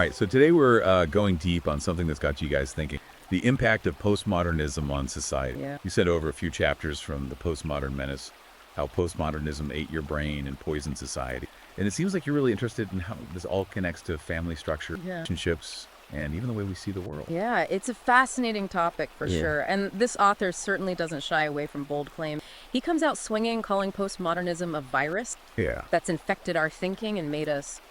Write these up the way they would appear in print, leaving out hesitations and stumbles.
right, so today we're going deep on something that's got you guys thinking. The impact of postmodernism on society. Yeah. You said over a few chapters from the Postmodern Menace, how postmodernism ate your brain and poisoned society. And it seems like you're really interested in how this all connects to family structure, Yeah. relationships, and even the way we see the world. Yeah, it's a fascinating topic for Yeah. sure. And this author certainly doesn't shy away from bold claims. He comes out swinging, calling postmodernism a virus Yeah. that's infected our thinking and made us,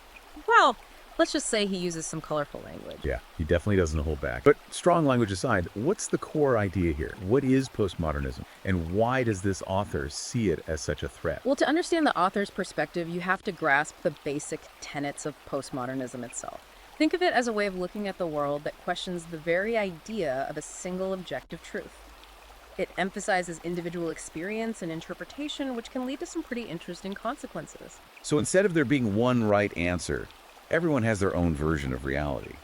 well, let's just say he uses some colorful language. Yeah, he definitely doesn't hold back. But strong language aside, what's the core idea here? What is postmodernism? And why does this author see it as such a threat? Well, to understand the author's perspective, you have to grasp the basic tenets of postmodernism itself. Think of it as a way of looking at the world that questions the very idea of a single objective truth. It emphasizes individual experience and interpretation, which can lead to some pretty interesting consequences. So instead of there being one right answer, everyone has their own version of reality.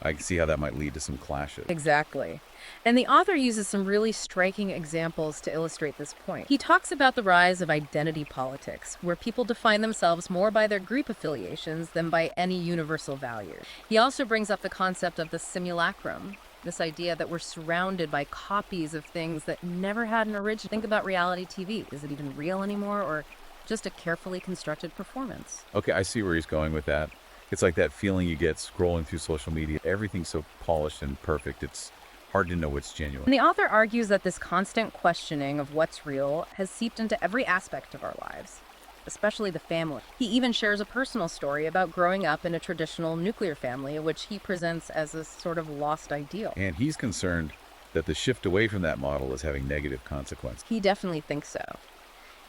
I can see how that might lead to some clashes. Exactly. And the author uses some really striking examples to illustrate this point. He talks about the rise of identity politics, where people define themselves more by their group affiliations than by any universal value. He also brings up the concept of the simulacrum, this idea that we're surrounded by copies of things that never had an origin. Think about reality TV. Is it even real anymore, or just a carefully constructed performance? Okay, I see where he's going with that. It's like that feeling you get scrolling through social media. Everything's so polished and perfect, it's hard to know what's genuine. And the author argues that this constant questioning of what's real has seeped into every aspect of our lives, especially the family. He even shares a personal story about growing up in a traditional nuclear family, which he presents as a sort of lost ideal. And he's concerned that the shift away from that model is having negative consequences. He definitely thinks so.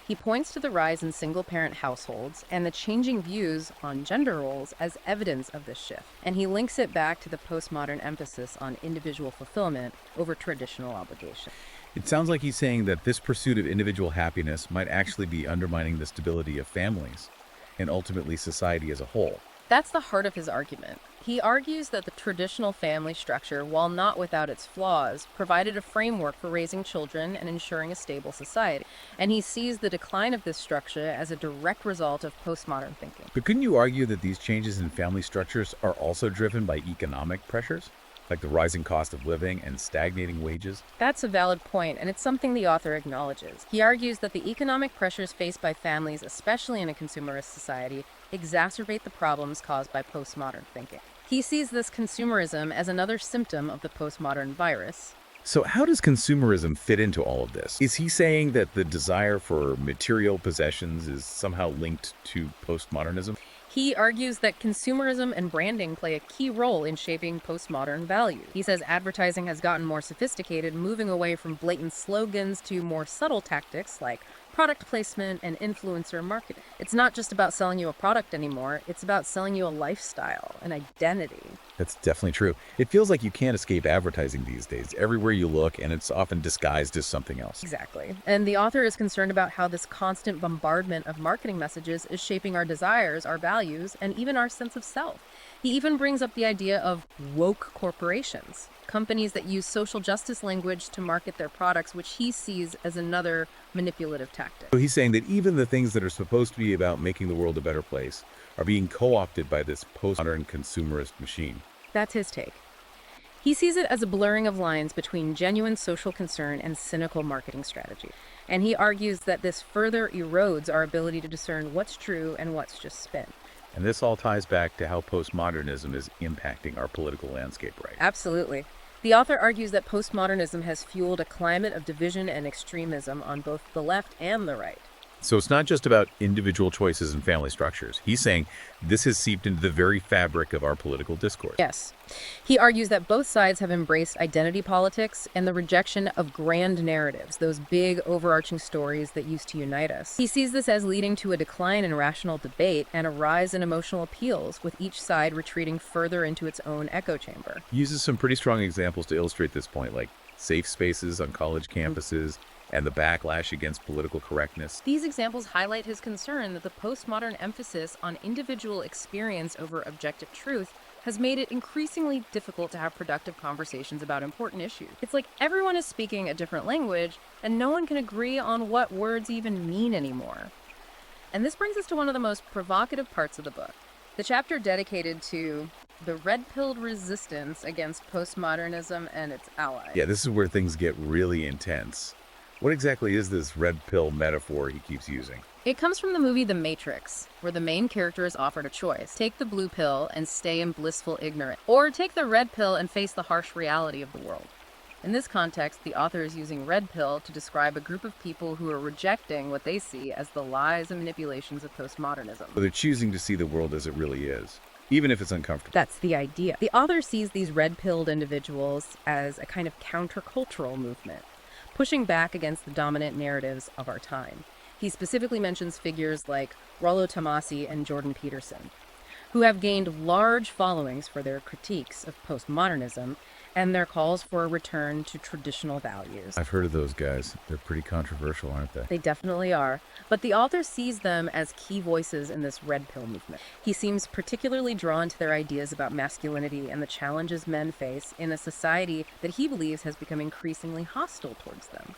He points to the rise in single-parent households and the changing views on gender roles as evidence of this shift. And he links it back to the postmodern emphasis on individual fulfillment over traditional obligation. It sounds like he's saying that this pursuit of individual happiness might actually be undermining the stability of families and ultimately society as a whole. That's the heart of his argument. He argues that the traditional family structure, while not without its flaws, provided a framework for raising children and ensuring a stable society. And he sees the decline of this structure as a direct result of postmodern thinking. But couldn't you argue that these changes in family structures are also driven by economic pressures, like the rising cost of living and stagnating wages? That's a valid point, and it's something the author acknowledges. He argues that the economic pressures faced by families, especially in a consumerist society, exacerbate the problems caused by postmodern thinking. He sees this consumerism as another symptom of the postmodern virus. So how does consumerism fit into all of this? Is he saying that the desire for material possessions is somehow linked to postmodernism? He argues that consumerism and branding play a key role in shaping postmodern values. He says advertising has gotten more sophisticated, moving away from blatant slogans to more subtle tactics like product placement and influencer marketing. It's not just about selling you a product anymore, it's about selling you a lifestyle, an identity. That's definitely true. It feels like you can't escape advertising these days. Everywhere you look, and it's often disguised as something else. Exactly. And the author is concerned about how this constant bombardment of marketing messages is shaping our desires, our values, and even our sense of self. He even brings up the idea of woke corporations, companies that use social justice language to market their products, which he sees as another manipulative tactic. So he's saying that even the things that are supposed to be about making the world a better place are being co-opted by this postmodern consumerist machine. That's his take. He sees it as a blurring of lines between genuine social concern and cynical marketing strategy. And he argues that this further erodes our ability to discern what's true and what's just spin. And this all ties back to how postmodernism is impacting our political landscape right now. Absolutely. The author argues that postmodernism has fueled a climate of division and extremism on both the left and the right. So it's not just about individual choices and family structures. He's saying this has seeped into the very fabric of our political discourse. Yes. He argues that both sides have embraced identity politics and the rejection of grand narratives, those big overarching stories that used to unite us. He sees this as leading to a decline in rational debate and a rise in emotional appeals, with each side retreating further into its own echo chamber. He uses some pretty strong examples to illustrate this point, like safe spaces on college campuses, and the backlash against political correctness. These examples highlight his concern that the postmodern emphasis on individual experience over objective truth has made it increasingly difficult to have productive conversations about important issues. It's like everyone is speaking a different language, and no one can agree on what words even mean anymore. And this brings us to one of the most provocative parts of the book, the chapter dedicated to The red-pilled resistance against postmodernism and its allies. Yeah, this is where things get really intense. What exactly is this red pill metaphor he keeps using? It comes from the movie The Matrix, where the main character is offered a choice. Take the blue pill and stay in blissful ignorance, or take the red pill and face the harsh reality of the world. In this context, the author is using red pill to describe a group of people who are rejecting what they see as the lies and manipulations of postmodernism. So they're choosing to see the world as it really is, even if it's uncomfortable. That's the idea. The author sees these red-pilled individuals as a kind of countercultural movement, pushing back against the dominant narratives of our time. He specifically mentions figures like Rollo Tomassi and Jordan Peterson, who have gained large followings for their critiques of postmodernism and their calls for a return to traditional values. I've heard of those guys. They're pretty controversial, aren't they? They definitely are, but the author sees them as key voices in this red pill movement. He seems particularly drawn to their ideas about masculinity and the challenges men face in a society that he believes has become increasingly hostile towards them.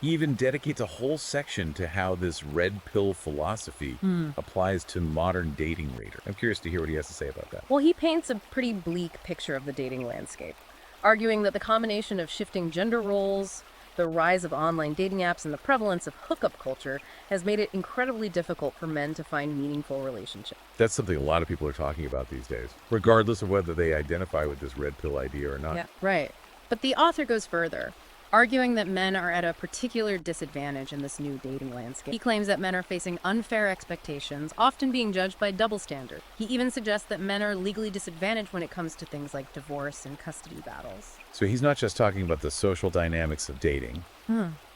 He even dedicates a whole section to how this red pill philosophy applies to modern dating rater. I'm curious to hear what he has to say about that. Well, he paints a pretty bleak picture of the dating landscape, arguing that the combination of shifting gender roles, the rise of online dating apps, and the prevalence of hookup culture has made it incredibly difficult for men to find meaningful relationships. That's something a lot of people are talking about these days, regardless of whether they identify with this red pill idea or not. Yeah, right. But the author goes further, arguing that men are at a particular disadvantage in this new dating landscape. He claims that men are facing unfair expectations, often being judged by double standard. He even suggests that men are legally disadvantaged when it comes to things like divorce and custody battles. So he's not just talking about the social dynamics of dating,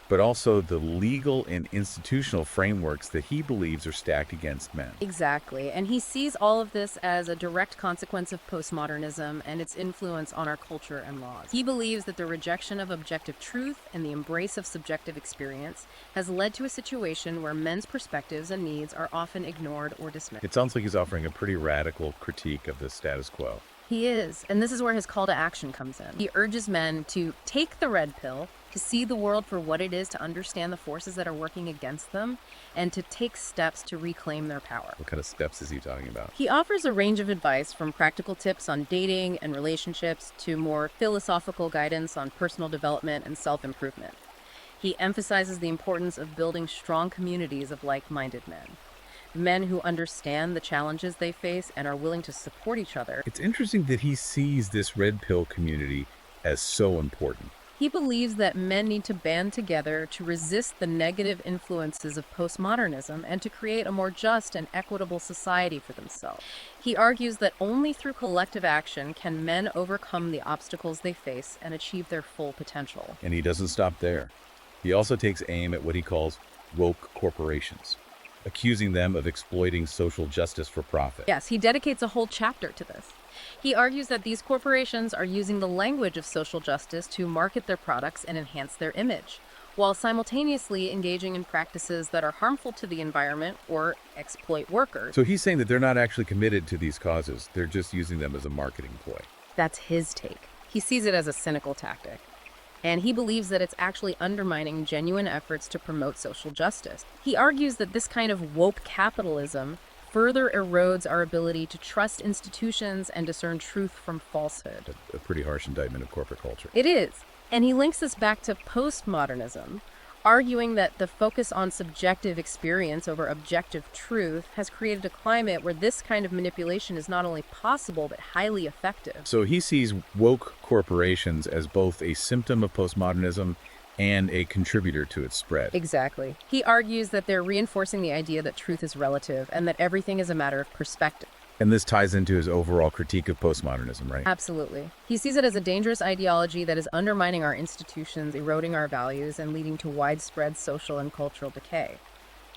but also the legal and institutional frameworks that he believes are stacked against men. Exactly, and he sees all of this as a direct consequence of postmodernism and its influence on our culture and laws. He believes that the rejection of objective truth and the embrace of subjective experience has led to a situation where men's perspectives and needs are often ignored or dismissed. It sounds like he's offering a pretty radical critique of the status quo. He is, and this is where his call to action comes in. He urges men to take the red pill, to see the world for what it is, to understand the forces that are working against them, and to take steps to reclaim their power. What kind of steps is he talking about? He offers a range of advice, from practical tips on dating and relationships to more philosophical guidance on personal development and self-improvement. He emphasizes the importance of building strong communities of like-minded men who understand the challenges they face and are willing to support each other. It's interesting that he sees this red pill community as so important. He believes that men need to band together to resist the negative influences of postmodernism and to create a more just and equitable society for themselves. He argues that only through collective action can men overcome the obstacles they face and achieve their full potential. And he doesn't stop there. He also takes aim at what he calls woke corporations, accusing them of exploiting social justice for profit. Yes, he dedicates a whole chapter to this. He argues that these corporations are using the language of social justice to market their products and enhance their image, while simultaneously engaging in practices that are harmful to the environment or exploit workers. So he's saying that they're not actually committed to these causes. They're just using them as a marketing ploy. That's his take. He sees it as a cynical tactic, and he believes that it's actually undermining genuine efforts to promote social justice. He argues that this kind of woke capitalism further erodes our ability to trust institutions and discern truth from falsehood. A pretty harsh indictment of corporate culture. It is. And he links this back to postmodernism, arguing that the focus on subjective experience over objective truth has created a climate where this kind of manipulation is not only possible, but highly effective. So he sees woke corporations as both a symptom of postmodernism and a contributor to its spread. Exactly. He argues that they're reinforcing the idea that truth is relative and that everything is a matter of perspective. And this ties into his overall critique of postmodernism, right? Absolutely. He sees it as a dangerous ideology that is undermining our institutions, eroding our values, and leading to widespread social and cultural decay.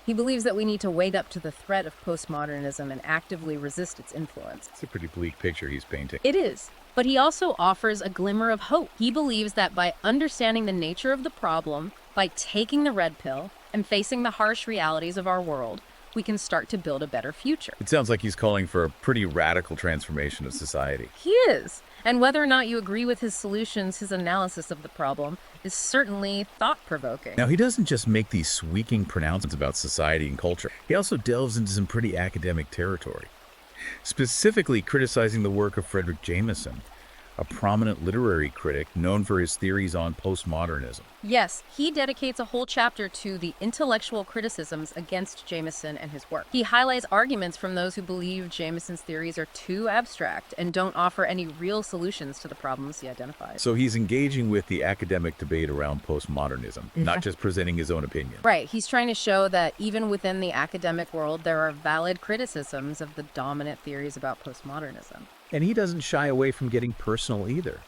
He believes that we need to wake up to the threat of postmodernism and actively resist its influence. It's a pretty bleak picture he's painting. It is. But he also offers a glimmer of hope. He believes that by understanding the nature of the problem, by taking the red pill, and facing the harsh realities of our world, we can start to build a better future. It sounds like he's calling for a pretty radical transformation of society. He is. And whether or not you agree with his solutions, his analysis of the problem is certainly thought-provoking. Now, he doesn't just make these sweeping pronouncements about society and culture. He also delves into some pretty academic territory. specifically criticizing the work of Frederick Jameson, a prominent literary critic known for his theories on postmodernism. Yes, he dedicates a whole chapter to the intellectual criticisms against Jameson and his work. He highlights arguments from those who believe Jameson's theories are too abstract and don't offer any real solutions to the problems he identifies. So he's engaging with the academic debate around postmodernism, not just presenting his own opinion. Right, he's trying to show that even within the academic world, there are valid criticisms of the dominant theories about postmodernism. And he doesn't shy away from getting personal either.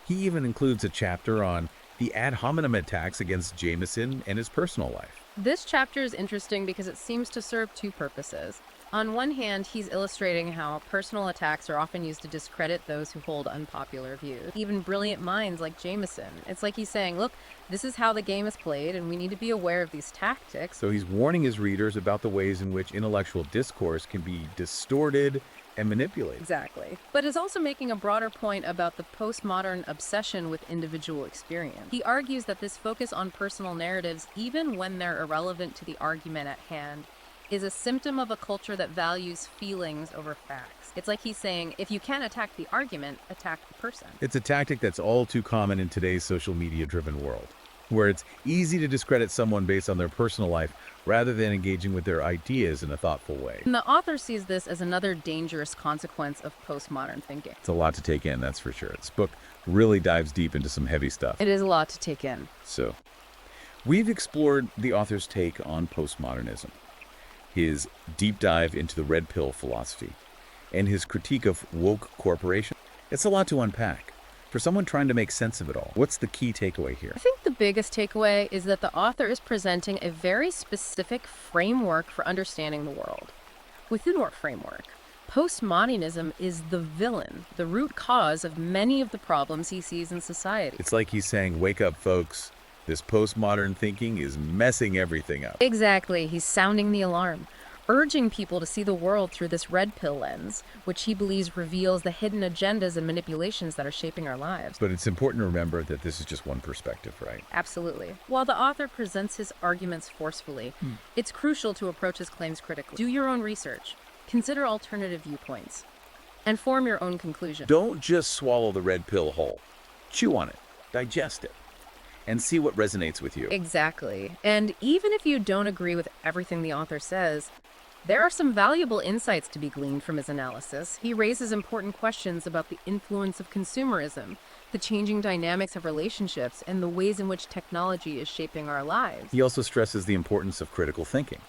He even includes a chapter on the ad hominem attacks against Jameson and his personal life. This chapter is interesting because it seems to serve two purposes. On one hand, he's illustrating how personal attacks are often used to discredit those who hold unpopular views, even brilliant minds like Jameson. It's like he's saying, look, this is how the game is played, and we need to be aware of these tactics. So he's warning his readers about the ways in which intellectual discourse can be distorted and manipulated. Exactly. But is also making a broader point about the postmodern obsession with individual experience. He argues that this focus on personal narratives, even when they're irrelevant to the argument at hand, is a symptom of a culture that values feelings over facts. It's like he's saying, if you can't attack the argument, attack the person. It's a tactic that's all too common in today's social media-driven world, where it's easy to discredit someone based on their personal life rather than engaging with their ideas in a thoughtful way. And the author sees this as another dangerous consequence of postmodern thinking. It's a lot to take in, that's for sure. This book really dives deep into some heavy stuff. It is a lot to take in. So, we've explored the author's take on postmodernism, his deep dive into the red pill philosophy, and his critique of woke corporation. It's a lot to unpack. For someone trying to make sense of it all, what's the key takeaway here? I think the biggest takeaway is that the author is presenting a very specific framework for understanding the world. Within what framework? Postmodernism is the villain, the root cause of many of the problems he sees in society. It's like he's saying, wake up, folks. This postmodern thinking is messing everything up. Exactly. He's sounding the alarm, urging people to see the world through this red pill lens, which he believes reveals the hidden agendas and manipulations that are shaping our lives. But it's important to remember that this is just one perspective, right? Absolutely. While the author presents his arguments forcefully, it's crucial to approach his claims critically. Do your own research. Consider alternative viewpoints. And form your own conclusion. Don't just swallow the red pill whole. Chew on it. Digest it. And see what resonates with you. Exactly. And even if you don't agree with everything the author says, there are some valuable insights to be gleaned from his analysis. He raises important questions about the influence of consumerism, the changing dynamics of relationships, and the ways in which technology is shaping our lives. He also stresses the importance of critical thinking,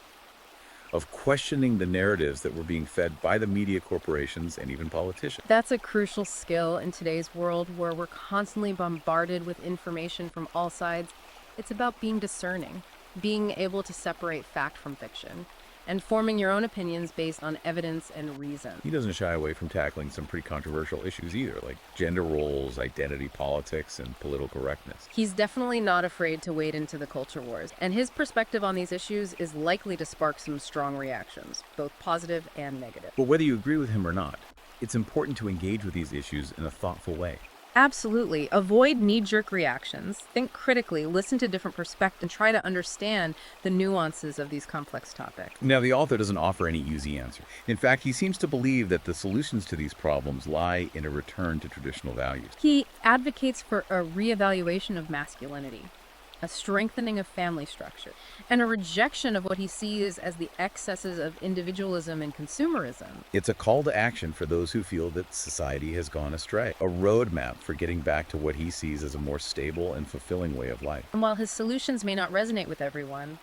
of questioning the narratives that we're being fed by the media corporations and even politicians. That's a crucial skill in today's world where we're constantly bombarded with information from all sides. It's about being discerning, being able to separate fact from fiction, and forming your own opinions based on evidence and reason. He doesn't shy away from tackling some pretty controversial issues either, like gender roles, identity politics, and political correctness. He's definitely not afraid to wade into the culture wars, and his perspective on these issues is likely to spark some strong reactions, both positive and negative. But whether you agree with him or not, it's important to engage with these issues in a thoughtful way. Absolutely. Avoid knee-jerk reactions. Think critically, listen to different perspectives, and try to understand the nuances of these complex topics. Now, the author doesn't offer any easy answers. In fact, he seems to believe that the solutions to these problems lie in a return to traditional values. He advocates for a reevaluation of masculinity, a strengthening of family structure, and a rejection of what he sees as the excesses of individualism and consumerism. It's a call to action for those who feel that society has gone astray, a roadmap for getting back to what he sees as a more stable and fulfilling way of life. And while his solutions may not resonate with everyone,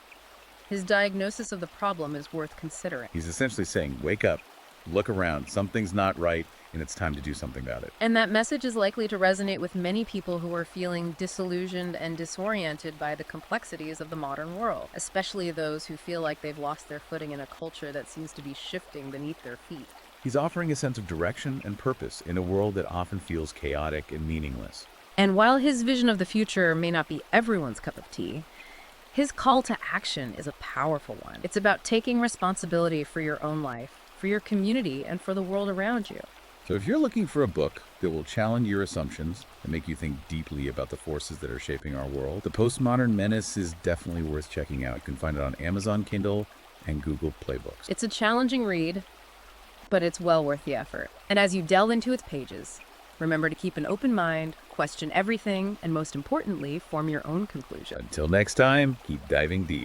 his diagnosis of the problem is worth considering. He's essentially saying, wake up, look around, something's not right, and it's time to do something about it. And that message is likely to resonate with many people who are feeling disillusioned and disoriented by the complexities of the modern world, especially those who feel like they've lost their footing in a culture that seems to be shifting beneath their feet. He's offering a sense of direction and purpose in a world that often feels chaotic and meaningless. And while his vision of the future may not be everyone's cup of tea, his call to action is a powerful one. It's about taking responsibility for your own life, for your community, and for the world around you. So if you're looking for a book that will challenge your assumptions and make you think deeply about the forces that are shaping our world, The Postmodern Menace is definitely worth checking out. You can find it on Amazon Kindle and Google Play Books. It's a challenging read, but it's well worth the effort. And as you delve into its pages, remember to keep an open mind, question everything, and most importantly, form your own conclusion. Until next time, keep diving deep.